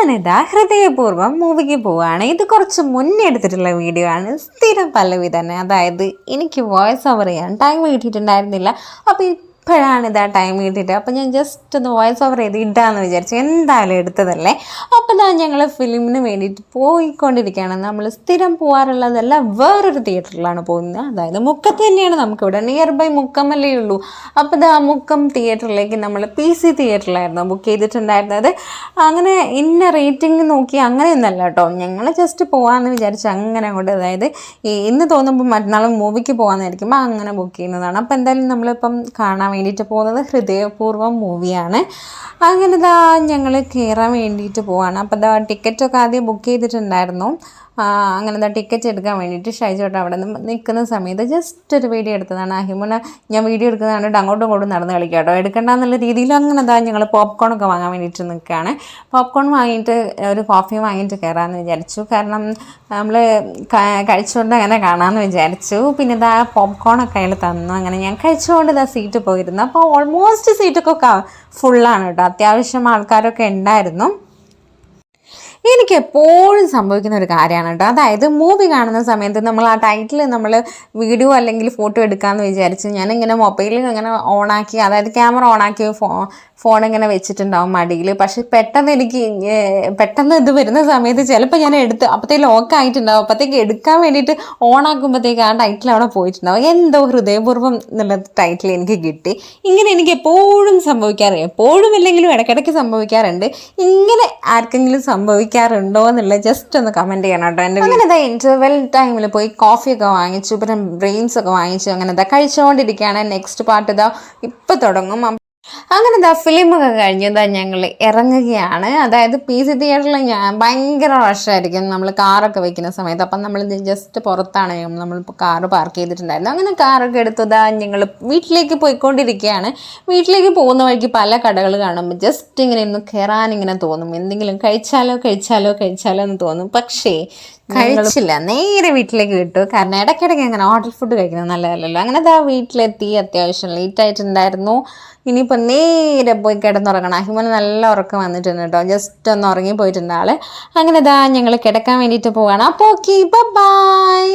അങ്ങനെ ഇതാ ഹൃദയപൂർവ്വം മൂവിക്ക് പോവുകയാണ്. ഇത് കുറച്ച് മുന്നേ എടുത്തിട്ടുള്ള വീഡിയോ ആണ്. സ്ഥിരം പല്ലവി തന്നെ. അതായത് എനിക്ക് വോയിസ് ഓവർ ചെയ്യാൻ ടൈം കിട്ടിയിട്ടുണ്ടായിരുന്നില്ല. അപ്പോൾ ഇപ്പോഴാണ് ഇതാ ടൈം കിട്ടിയിട്ട് അപ്പോൾ ഞാൻ ജസ്റ്റ് ഒന്ന് വോയിസ് ഓവർ ചെയ്ത് ഇടാമെന്ന് വിചാരിച്ചു. എന്തായാലും എടുത്തതല്ലേ. അപ്പോൾ ഇതാ ഞങ്ങൾ ഫിലിമിന് വേണ്ടിയിട്ട് പോയിക്കൊണ്ടിരിക്കുകയാണ്. നമ്മൾ സ്ഥിരം പോകാറുള്ളതല്ല, വേറൊരു തിയേറ്ററിലാണ് പോകുന്നത്. അതായത് മുക്കത്ത് തന്നെയാണ്, നമുക്കിവിടെ നിയർ ബൈ മുക്കമല്ലേ ഉള്ളൂ. അപ്പോൾ ഇതാ മുക്കം തിയേറ്ററിലേക്ക് നമ്മൾ PC തിയേറ്ററിലായിരുന്നു ബുക്ക് ചെയ്തിട്ടുണ്ടായിരുന്നത്. അങ്ങനെ ഇന്ന റേറ്റിംഗ് നോക്കി അങ്ങനെയൊന്നല്ല കേട്ടോ, ഞങ്ങൾ ജസ്റ്റ് പോകാമെന്ന് വിചാരിച്ചു അങ്ങനെ അങ്ങോട്ട്. അതായത് ഇന്ന് തോന്നുമ്പോൾ മറ്റന്നാൾ മൂവിക്ക് പോകാമെന്നായിരിക്കുമ്പോൾ അങ്ങനെ ബുക്ക് ചെയ്യുന്നതാണ്. അപ്പോൾ എന്തായാലും നമ്മളിപ്പം കാണാൻ വേണ്ടിയിട്ട് പോകുന്നത് ഹൃദയപൂർവ്വം മൂവിയാണ്. അങ്ങനെ ഇതാ ഞങ്ങൾ കയറാൻ വേണ്ടിയിട്ട് പോവാണ്. അപ്പോൾ ഇതാ ടിക്കറ്റൊക്കെ ആദ്യം ബുക്ക് ചെയ്തിട്ടുണ്ടായിരുന്നു. അങ്ങനെ എന്താ ടിക്കറ്റ് എടുക്കാൻ വേണ്ടിയിട്ട് ഷൈജോട്ട് അവിടെ നിന്ന് നിൽക്കുന്ന സമയത്ത് ജസ്റ്റ് ഒരു വീഡിയോ എടുത്തതാണ്. അഹിമുന ഞാൻ വീഡിയോ എടുക്കുന്നത് കണ്ടിട്ട് അങ്ങോട്ടും ഇങ്ങോട്ടും നടന്ന് കളിക്കാം കേട്ടോ, എടുക്കണ്ടെന്നുള്ള രീതിയിൽ. അങ്ങനെ എന്താ ഞങ്ങൾ പോപ്കോണൊക്കെ വാങ്ങാൻ വേണ്ടിയിട്ട് നിൽക്കുകയാണ്. പോപ്കോൺ വാങ്ങിയിട്ട് ഒരു കോഫി വാങ്ങിയിട്ട് കയറാമെന്ന് വിചാരിച്ചു. കാരണം നമ്മൾ കഴിച്ചുകൊണ്ട് അങ്ങനെ കാണാമെന്ന് വിചാരിച്ചു. പിന്നെ ഇതാ പോപ്കോണൊക്കെ അയാൾ തന്നു. അങ്ങനെ ഞാൻ കഴിച്ചുകൊണ്ട് ഇതാ സീറ്റ് പോയിരുന്നു. അപ്പോൾ ഓൾമോസ്റ്റ് സീറ്റൊക്കെ ഫുള്ളാണ് കേട്ടോ, അത്യാവശ്യം ആൾക്കാരൊക്കെ ഉണ്ടായിരുന്നു. എനിക്ക് എപ്പോഴും സംഭവിക്കുന്ന ഒരു കാര്യമാണ് കേട്ടോ. അതായത് മൂവി കാണുന്ന സമയത്ത് നമ്മൾ ആ ടൈറ്റിൽ നമ്മൾ വീഡിയോ അല്ലെങ്കിൽ ഫോട്ടോ എടുക്കാമെന്ന് വിചാരിച്ച് ഞാനിങ്ങനെ മൊബൈലിൽ ഇങ്ങനെ ഓണാക്കി, അതായത് ക്യാമറ ഓണാക്കി ഫോൺ ഇങ്ങനെ വെച്ചിട്ടുണ്ടാവും മടിയിൽ. പക്ഷെ പെട്ടെന്ന് ഇത് വരുന്ന സമയത്ത് ചിലപ്പോൾ ഞാൻ എടുത്ത് അപ്പോഴത്തേക്ക് ലോക്ക് ആയിട്ടുണ്ടാവും. അപ്പോഴത്തേക്ക് എടുക്കാൻ വേണ്ടിയിട്ട് ഓണാക്കുമ്പോഴത്തേക്ക് ആ ടൈറ്റിൽ അവിടെ പോയിട്ടുണ്ടാവും. എന്തോ ഹൃദയപൂർവ്വം എന്നുള്ള ടൈറ്റിൽ എനിക്ക് കിട്ടി. ഇങ്ങനെ എനിക്ക് എപ്പോഴും സംഭവിക്കാറ്, എപ്പോഴും ഇല്ലെങ്കിലും ഇടയ്ക്കിടയ്ക്ക് സംഭവിക്കാറുണ്ട്. ഇങ്ങനെ ആർക്കെങ്കിലും സംഭവിക്കാറുണ്ടോ എന്നുള്ളത് ജസ്റ്റ് ഒന്ന് കമൻറ്റ് ചെയ്യണം കേട്ടോ. എൻ്റെ അങ്ങനെ ഇതാ ഇൻ്റർവെൽ ടൈമിൽ പോയി കോഫിയൊക്കെ വാങ്ങിച്ചു, പിന്നെ ബ്രെയിൻസ് ഒക്കെ വാങ്ങിച്ചു. അങ്ങനെ ഇതാ കഴിച്ചുകൊണ്ടിരിക്കുകയാണ്. നെക്സ്റ്റ് പാർട്ട് ഇതാ ഇപ്പം തുടങ്ങും. അങ്ങനെ ഇതാ ഫിലിമൊക്കെ കഴിഞ്ഞതാ ഞങ്ങൾ ഇറങ്ങുകയാണ്. അതായത് PC തിയേറ്ററിൽ ഭയങ്കര റഷായിരിക്കും നമ്മൾ കാറൊക്കെ വെക്കുന്ന സമയത്ത്. അപ്പം നമ്മൾ ജസ്റ്റ് പുറത്താണ് നമ്മളിപ്പോൾ കാറ് പാർക്ക് ചെയ്തിട്ടുണ്ടായിരുന്നു. അങ്ങനെ കാറൊക്കെ എടുത്തതാ ഞങ്ങൾ വീട്ടിലേക്ക് പോയിക്കൊണ്ടിരിക്കുകയാണ്. വീട്ടിലേക്ക് പോകുന്ന വഴിക്ക് പല കടകൾ കാണുമ്പോൾ ജസ്റ്റ് ഇങ്ങനെ ഒന്ന് കയറാനിങ്ങനെ തോന്നും, എന്തെങ്കിലും കഴിച്ചാലോ എന്ന് തോന്നും. പക്ഷേ കഴിച്ചില്ല, നേരെ വീട്ടിലേക്ക് വിട്ടു. കാരണം ഇടയ്ക്കിടയ്ക്ക് അങ്ങനെ ഹോട്ടൽ ഫുഡ് കഴിക്കുന്നത് നല്ലതല്ലല്ലോ. അങ്ങനെ ഇതാ വീട്ടിലെത്തി. അത്യാവശ്യം ലേറ്റ് ആയിട്ടുണ്ടായിരുന്നു. ഇനിയിപ്പോൾ നേരെ പോയി കിടന്നുറങ്ങണം. അഹിമന് നല്ല ഉറക്കം വന്നിട്ടുണ്ട് കേട്ടോ, ജസ്റ്റ് ഒന്ന് ഉറങ്ങി പോയിട്ടുണ്ട് ആള്. അങ്ങനെ ഇതാ ഞങ്ങൾ കിടക്കാൻ വേണ്ടിയിട്ട് പോവാണ്. അപ്പോൾ ഓക്കെ, ബൈ.